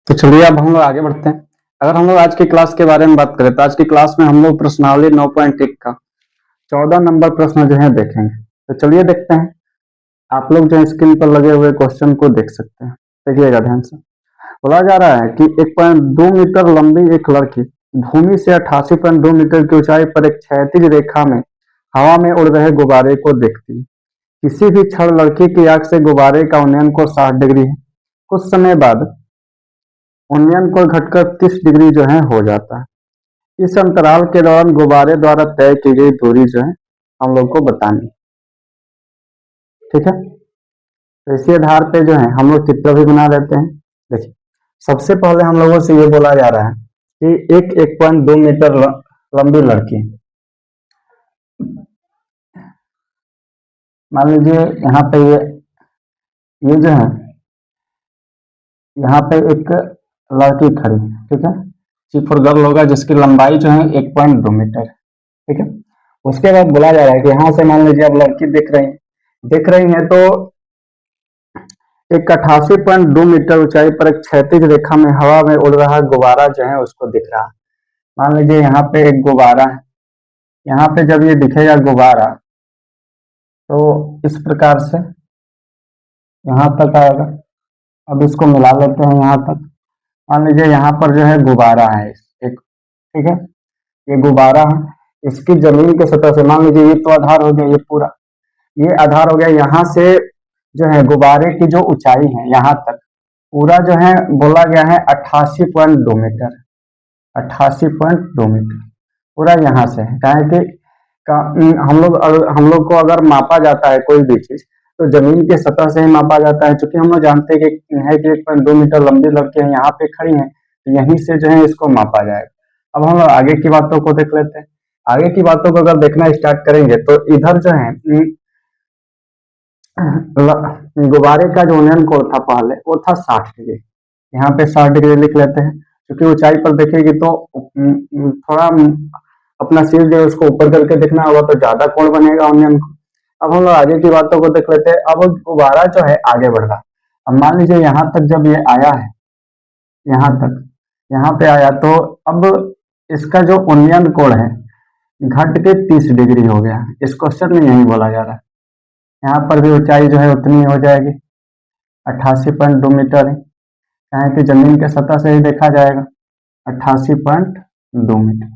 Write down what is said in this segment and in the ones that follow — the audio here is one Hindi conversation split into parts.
तो चलिए अब हम लोग आगे बढ़ते हैं। अगर हम लोग आज की क्लास के बारे में बात करें तो आज की क्लास में हम लोग प्रश्नावली 9.1 का 14 नंबर प्रश्न जो है देखेंगे। तो चलिए देखते हैं। आप लोग जो है स्क्रीन पर लगे हुए क्वेश्चन को देख सकते हैं, देखिएगा ध्यान से। बोला जा रहा है कि 1.2 मीटर लंबी एक लड़की भूमि से 88.2 मीटर की ऊंचाई पर एक क्षैतिज रेखा में हवा में उड़ रहे गुब्बारे को देखती है। किसी भी क्षण लड़की की आंख से गुब्बारे का उन्नयन कोण 60 डिग्री है। कुछ समय बाद उन्नयन कोण घटकर 30 डिग्री जो है हो जाता है। इस अंतराल के दौरान गुब्बारे द्वारा तय की गई दूरी जो है हम लोग को बतानी, ठीक है। तो इसी आधार पे जो है हम लोग चित्र भी बना देते हैं। देखिए, सबसे पहले हम लोगों से ये बोला जा रहा है कि एक 1.2 मीटर लंबी लड़की, मान लीजिए यहाँ पे ये जो है यहाँ पे एक लड़की खड़ी, ठीक है। चिप और गर्ल होगा जिसकी लंबाई जो है 1.2 मीटर, ठीक है। उसके बाद बोला जा रहा है कि यहाँ से मान लीजिए अब लड़की देख रही है तो एक 88.2 मीटर ऊंचाई पर एक क्षैतिज रेखा में हवा में उड़ रहा गुब्बारा जो है उसको दिख रहा है। मान लीजिए यहाँ पे एक गुब्बारा है, यहाँ पे जब ये दिखेगा गुब्बारा तो इस प्रकार से यहाँ तक आएगा। अब इसको मिला लेते हैं यहाँ तक। मान लीजिए यहाँ पर जो है गुब्बारा है एक, ठीक है। ये गुब्बारा है, इसकी जमीन के सतह से मान लीजिए ये तो आधार हो गया, ये पूरा ये आधार हो गया। यहाँ से जो है गुब्बारे की जो ऊंचाई है यहाँ तक पूरा जो है बोला गया है 88.2 मीटर, 88.2 मीटर पूरा यहाँ से है। कहा कि हम लोग को अगर मापा जाता है कोई भी चीज तो जमीन के सतह से ही मापा जाता है। चूंकि हम लोग जानते हैं कि 1.2 मीटर लंबी लड़की है, यहाँ पे खड़ी है, तो यहीं से जो है इसको मापा जाएगा। अब हम लोग आगे की बातों को देख लेते हैं। आगे की बातों को अगर देखना स्टार्ट करेंगे तो इधर जो है गुब्बारे का जो उन्नयन कोण था पहले वो था 60 डिग्री। यहाँ पे 60 डिग्री लिख लेते हैं, क्योंकि ऊंचाई पर देखेगी तो थोड़ा अपना सिर जो है उसको ऊपर करके देखना होगा तो ज्यादा कोण बनेगा उन्नयन को। अब हम लोग आगे की बातों को देख लेते हैं। अब गुब्बारा जो है आगे बढ़ रहा। अब मान लीजिए यहाँ तक जब ये आया है, यहाँ तक यहाँ पे आया तो अब इसका जो उन्नयन कोण है घट के 30 डिग्री हो गया। इस क्वेश्चन में यही बोला जा रहा है। यहाँ पर भी ऊंचाई जो है उतनी हो जाएगी, 88.2 मीटर है। कहें कि जमीन के सतह से ही देखा जाएगा 88.2 मीटर,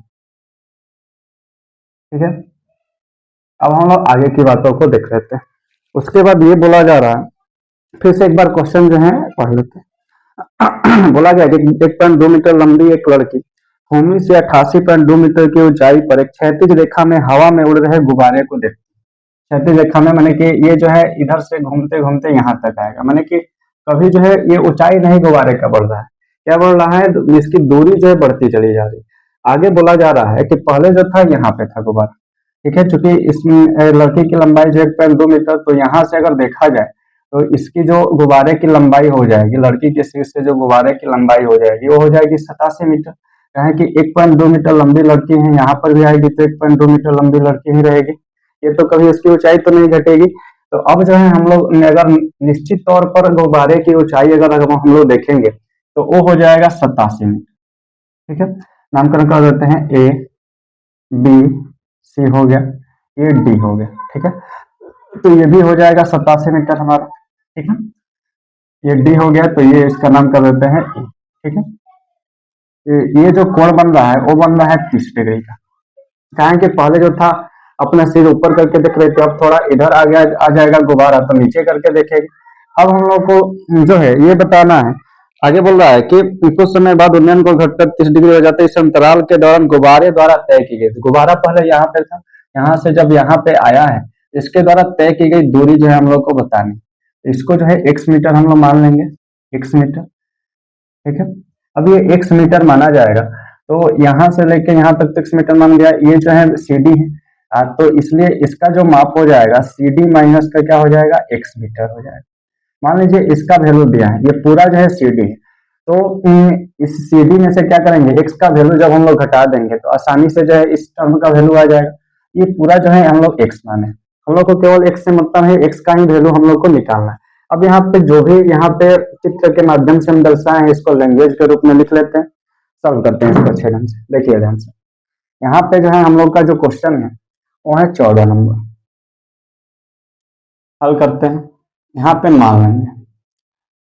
ठीक है। अब हम लोग आगे की बातों को देख लेते हैं। उसके बाद ये बोला जा रहा है, फिर से एक बार क्वेश्चन जो है पढ़ लेते हैं। बोला गया कि 1.2 मीटर लंबी एक लड़की भूमि से 88.2 मीटर की ऊंचाई पर एक क्षैतिज रेखा में हवा में उड़ रहे गुब्बारे को देखती है। क्षैतिज रेखा में माने कि ये जो है इधर से घूमते घूमते यहाँ तक आएगा, माने कि कभी जो है ये ऊंचाई नहीं गुब्बारे का बढ़ रहा है, क्या बढ़ रहा है, इसकी दूरी जो है बढ़ती चली जा रही है। आगे बोला जा रहा है कि पहले जो था यहाँ पे था गुब्बारा, ठीक है। चूंकि इसमें लड़की की लंबाई जो 1.2 मीटर, तो यहाँ से अगर देखा जाए तो इसकी जो गुब्बारे की लंबाई हो जाएगी, लड़की के सिर से जो गुब्बारे की लंबाई हो जाएगी वो हो जाएगी 87 मीटर। कहें कि 1.2 मीटर लंबी लड़की है, यहाँ पर भी आएगी तो 1.2 मीटर लंबी लड़की ही रहेगी। ये तो कभी इसकी ऊंचाई तो नहीं घटेगी। तो अब जो है हम लोग अगर निश्चित तौर पर गुब्बारे की ऊंचाई अगर हम लोग देखेंगे तो वो हो जाएगा 87 मीटर, ठीक है। नामकरण कर देते हैं, ए बी सी हो गया, ये डी हो गया, ठीक है। तो ये भी हो जाएगा 87 मीटर हमारा, ठीक है। ये डी हो गया तो ये इसका नाम कर देते हैं ए, ठीक है। ये जो कोण बन रहा है वो बन रहा है 30 डिग्री का। कहें कि पहले जो था अपना सिर ऊपर करके देख रहे थे, अब थोड़ा इधर आ गया आ जाएगा गुब्बारा तो नीचे करके देखेंगे। अब हम लोग को जो है ये बताना है, आगे बोल रहा है कि कुछ समय बाद उन्नयन को घटकर 30 डिग्री हो जाता है। इस अंतराल के दौरान गुब्बारे द्वारा तय की गई, गुब्बारा पहले यहाँ पे था, यहाँ से जब यहाँ पे आया है इसके द्वारा तय की गई दूरी जो है हम लोग को बतानी। इसको जो है x मीटर हम लोग मान लेंगे, x मीटर, ठीक है। अब ये x मीटर माना जाएगा तो यहाँ से लेके यहाँ तक x मीटर मान गया। ये जो है CD है, तो इसलिए इसका जो माप हो जाएगा CD माइनस का क्या हो जाएगा, x मीटर हो जाएगा। मान लीजिए इसका वैल्यू दिया है, ये पूरा जो है CD है, तो इस CD में से क्या करेंगे, x का वैल्यू जब हम लोग घटा देंगे तो आसानी से जो है इस टर्म का वैल्यू आ जाएगा। ये पूरा जो है हम लोग x माने, हम लोग को केवल x से मतलब है, x का ही वैल्यू हम लोग को निकालना है। अब यहाँ पे जो भी यहाँ पे चित्र के माध्यम से हम दर्शाए हैं इसको लैंग्वेज के रूप में लिख लेते हैं, सॉल्व करते हैं इसको अच्छे ढंग से। देखिए ध्यान से, यहाँ पे जो है हम लोग का जो क्वेश्चन है वो है 14 नंबर। हल करते हैं, यहाँ पे मान लेंगे,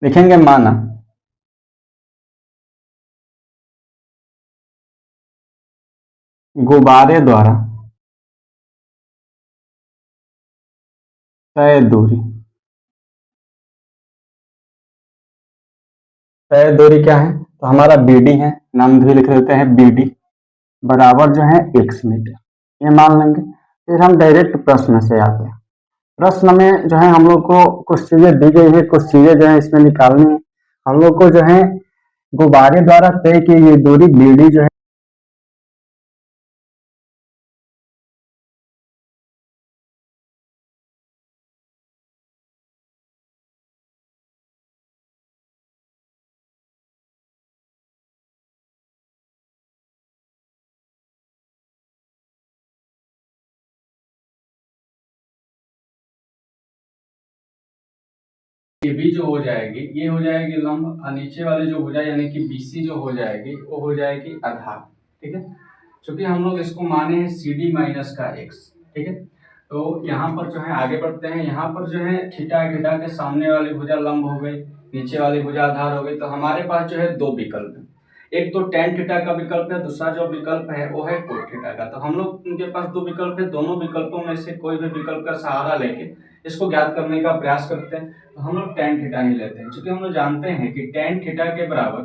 लिखेंगे माना गुब्बारे द्वारा तय दूरी, तय दूरी क्या है तो हमारा BD है, नाम भी लिख देते हैं BD, बराबर जो है x मीटर, ये मान लेंगे। फिर हम डायरेक्ट प्रश्न से आते हैं। प्रश्न में जो है हम लोग को कुछ चीजें दी गई है, कुछ चीजें जो है इसमें निकालनी है। हम लोग को जो है गुब्बारे द्वारा तय की गई दूरी BD जो है ये भी जो हो जाएगी ये हो जाएगी लंब, और नीचे वाली जो भुजा यानी कि BC जो हो जाएगी वो हो जाएगी आधार। ठीक है, क्योंकि हम लोग इसको माने हैं CD माइनस का x। ठीक है, तो यहाँ पर जो है आगे बढ़ते हैं। यहाँ पर जो है थीटा थीटा के सामने वाली भुजा लंब हो गई, नीचे वाली भुजा आधार हो गई। तो हमारे पास जो है दो विकल्प है, एक तो tan थीटा का विकल्प है, दूसरा जो विकल्प है वो है cot थीटा का। तो हम लोग उनके पास दो विकल्प है, दोनों विकल्पों में से कोई भी विकल्प का सहारा लेके इसको ज्ञात करने का प्रयास करते हैं। तो हम लोग tan थीटा ही लेते हैं, क्योंकि हम लोग जानते हैं कि tan थीटा के बराबर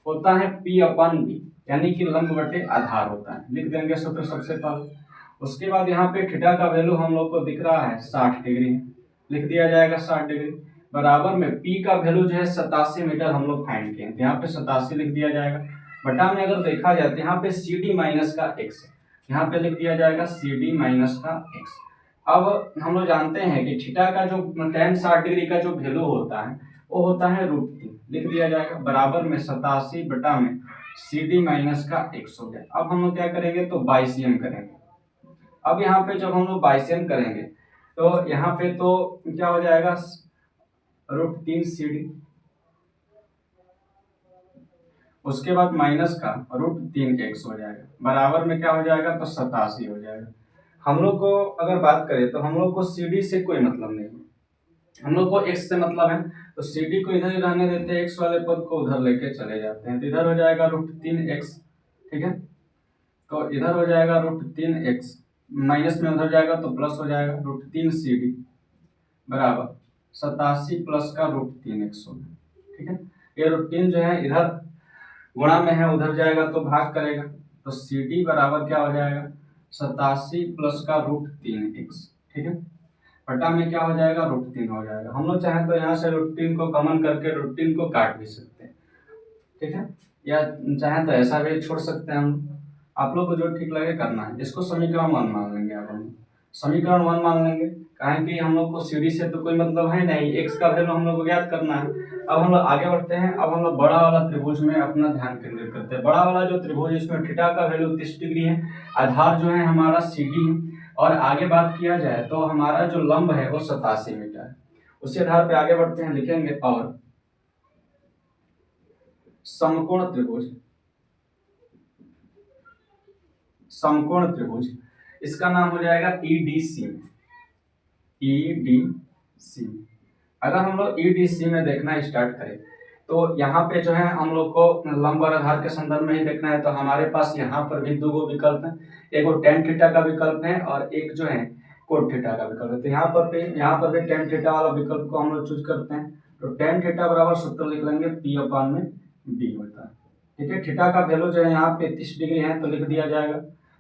होता है P अपन B, यानी कि लंब बटे आधार होता है। लिख देंगे सूत्र सबसे पहले। उसके बाद यहाँ पे थीटा का वैल्यू हम लोग को दिख रहा है 60 डिग्री है, लिख दिया जाएगा 60 डिग्री। बराबर में P का वैल्यू जो है 87 मीटर हम लोग फाइंड किए, यहाँ पे 87 लिख दिया जाएगा। बटा में अगर देखा जाए तो यहाँ पे CD माइनस का x, यहाँ पे लिख दिया जाएगा CD माइनस का x। अब हम लोग जानते हैं कि थीटा का जो tan 60 डिग्री का जो वैल्यू होता है वो होता है √3, लिख दिया जाएगा। बराबर में 87 बटा में CD माइनस का x हो गया। अब हम लोग क्या करेंगे तो बाइसियम करेंगे। अब यहाँ पे जब हम लोग बाइसियम करेंगे तो यहाँ पे तो क्या हो जाएगा √3 CD, उसके बाद माइनस का √3 x हो जाएगा। बराबर में क्या हो जाएगा तो 87 हो जाएगा। हम लोग को अगर बात करें तो हम लोग को CD से कोई मतलब नहीं है, हम लोग को x से मतलब है। तो CD को इधर ही रहने देते हैं, x वाले पद को उधर लेके चले जाते हैं। तो इधर हो जाएगा √3x। ठीक है, तो इधर हो जाएगा √3x, माइनस में उधर जाएगा तो प्लस हो जाएगा √3 CD बराबर 87 प्लस का √3x होगा। ठीक है, ये √3 जो है इधर गुणा में है, उधर जाएगा तो भाग करेगा। तो CD बराबर क्या हो जाएगा 87 प्लस का √3x। ठीक है, बटा में क्या हो जाएगा √3 हो जाएगा। हम लोग चाहें तो यहाँ से √3 को कॉमन करके √3 को काट भी सकते हैं। ठीक है, या चाहे तो ऐसा भी छोड़ सकते हैं हम। आप लोग को जो ठीक लगे करना है। इसको समीकरण 1 मान लेंगे। अब हम समीकरण 1 मान लेंगे, कारण कि हम लोग को सीडी से तो कोई मतलब है नहीं, एक्स का वैल्यू हम लोग को ज्ञात करना है। अब हम लोग आगे बढ़ते हैं। अब हम लोग बड़ा वाला त्रिभुज में अपना ध्यान केंद्रित करते हैं। बड़ा वाला जो त्रिभुज इसमें थीटा का वैल्यू 30 डिग्री है, आधार जो है हमारा CD है, और आगे बात किया जाए तो हमारा जो लंब है वो 87 मीटर है। उसी आधार पे आगे बढ़ते हैं, लिखेंगे और समकोण त्रिभुज, समकोण त्रिभुज इसका नाम हो जाएगा EDC। EDC अगर हम लोग EDC में देखना स्टार्ट करें तो यहाँ पे जो है हम लोग को लंब और आधार के संदर्भ में ही देखना है। तो हमारे पास यहाँ पर भी दो विकल्प हैं, एक वो tan थीटा का विकल्प है और एक जो है cot थीटा का विकल्प है। तो यहाँ पर भी tan थीटा वाला विकल्प को हम लोग चूज करते हैं। तो tan थीटा बराबर सूत्र लिख लेंगे P/B होता है। ठीक है, थीटा का वैल्यू जो है यहाँ पे 30 डिग्री है तो लिख दिया जाएगा।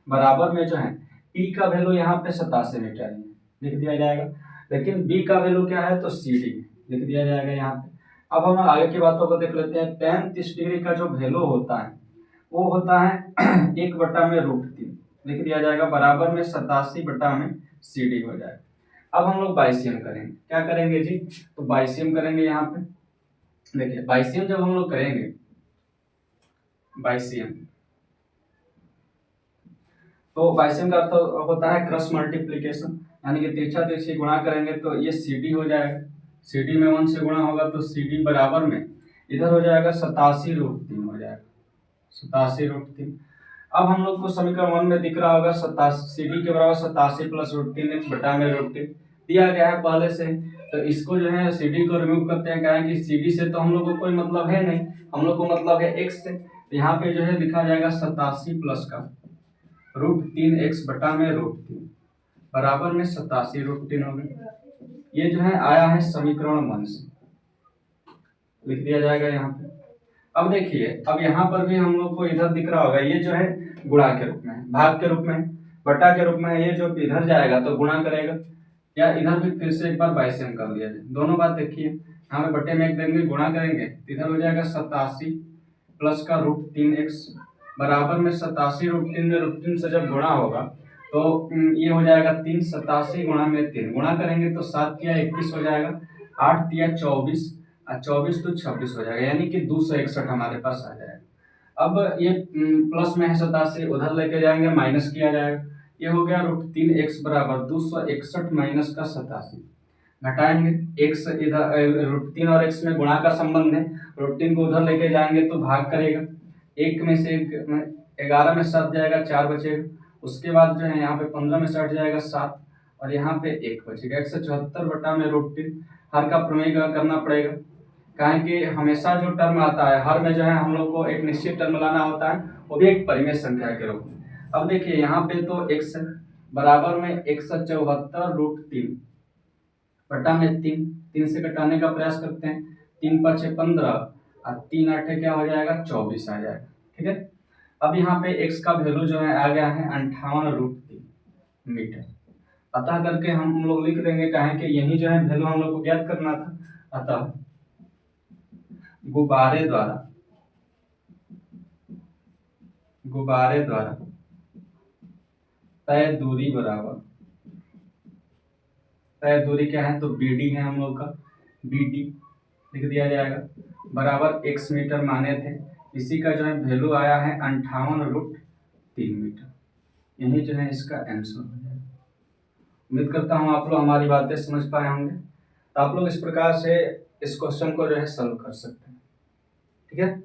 बराबर में जो है P का वैल्यू यहाँ पे 87 मीटर है, लिख दिया जाएगा। लेकिन B का वैल्यू क्या है तो CD लिख दिया जाएगा यहाँ पे। अब हम आगे की बातों को देख लेते हैं। tan 30 डिग्री का जो वैल्यू होता है वो होता है 1 बटा में √3, लिख दिया जाएगा। बराबर में 87 बटा में CD हो जाएगा। अब हम लोग बाइसियम करेंगे। क्या करेंगे जी, तो बाइसियम करेंगे। यहाँ पे देखिए बाइसियम जब हम लोग करेंगे, बाइसियम तो बाइसियम का अर्थ होता है क्रॉस मल्टीप्लीकेशन, यानी कि तिरछा तिरछी गुणा करेंगे तो ये CD हो जाएगा। सी डी में 1 से गुणा होगा तो सी डी बराबर में इधर हो जाएगा 87√3 हो जाएगा, 87√3। अब हम लोग को समीकरण 1 में दिख रहा होगा 87, सी डी के बराबर 87 प्लस √3x बटा में √3 दिया गया है पहले से। तो इसको जो है सी डी को रिमूव करते हैं, क्या है कि सी डी से तो हम लोग को कोई मतलब है नहीं, हम लोग को मतलब है x से। तो यहाँ पे जो है लिखा जाएगा 87 प्लस का √3x बटा में √3 बराबर में 87√3 हो गया। ये जो है आया है समीकरण 1 से, लिख दिया जाएगा यहाँ पे। अब देखिए, अब यहाँ पर भी हम लोग को इधर दिख रहा होगा, ये जो है गुणा के रूप में, भाग के रूप में, बटा के रूप में। ये जो इधर जाएगा तो गुणा करेगा, या इधर भी फिर से एक बार बाइसेम कर लिया जाए। दोनों बात देखिए, यहाँ पे बटे में 1 देंगे, गुणा करेंगे, इधर हो जाएगा 87 प्लस का √3x बराबर में 87√3 में √3 से जब गुणा होगा तो ये हो जाएगा 3, 87 गुणा में 3 गुणा करेंगे तो 7 तिया 21 हो जाएगा, 8 तिया 24 और 24 तो 26 हो जाएगा, यानी कि 261 हमारे पास आ जाएगा। अब ये प्लस में है 87, उधर लेके जाएंगे माइनस किया जाएगा, ये हो गया √3x बराबर 261 माइनस का 87, घटाएंगे x इधर √3 और x में गुणा का संबंध है, √3 को उधर लेके जाएंगे तो भाग करेगा, 1 में से 11 में 7 जाएगा, 4 बचेगा। उसके बाद जो है यहाँ पे 15 में से 8 जाएगा 7 और यहाँ पे 1 बचेगा, 174 बटा में √3। हर का प्रमेय करना पड़ेगा, काहे कि हमेशा जो टर्म आता है हर में जो है हम लोग को एक निश्चित टर्म लाना होता है, वो भी एक परिमेय संख्या के रूप में। अब देखिए यहाँ पे तो x बराबर में 174√3 बटा में 3 से घटाने का प्रयास करते हैं, 3 × 5 = 15 और 3 × 8 क्या हो जाएगा 24 आ जाएगा, ठीक है। अब यहाँ पे x का वैल्यू जो है आ गया है 58√3 मीटर, अतः करके हम लोग लिख देंगे, कहें कि यही जो है वैल्यू हम लोग को ज्ञात करना था। अतः गुब्बारे द्वारा तय दूरी बराबर, तय दूरी क्या है तो BD है हम लोग का, BD लिख दिया जाएगा बराबर x मीटर माने थे, इसी का जो है वैल्यू आया है 58√3 मीटर, यही जो है इसका आंसर हो जाएगा। उम्मीद करता हूँ आप लोग हमारी बातें समझ पाए होंगे, तो आप लोग इस प्रकार से इस क्वेश्चन को जो है सॉल्व कर सकते हैं, ठीक है।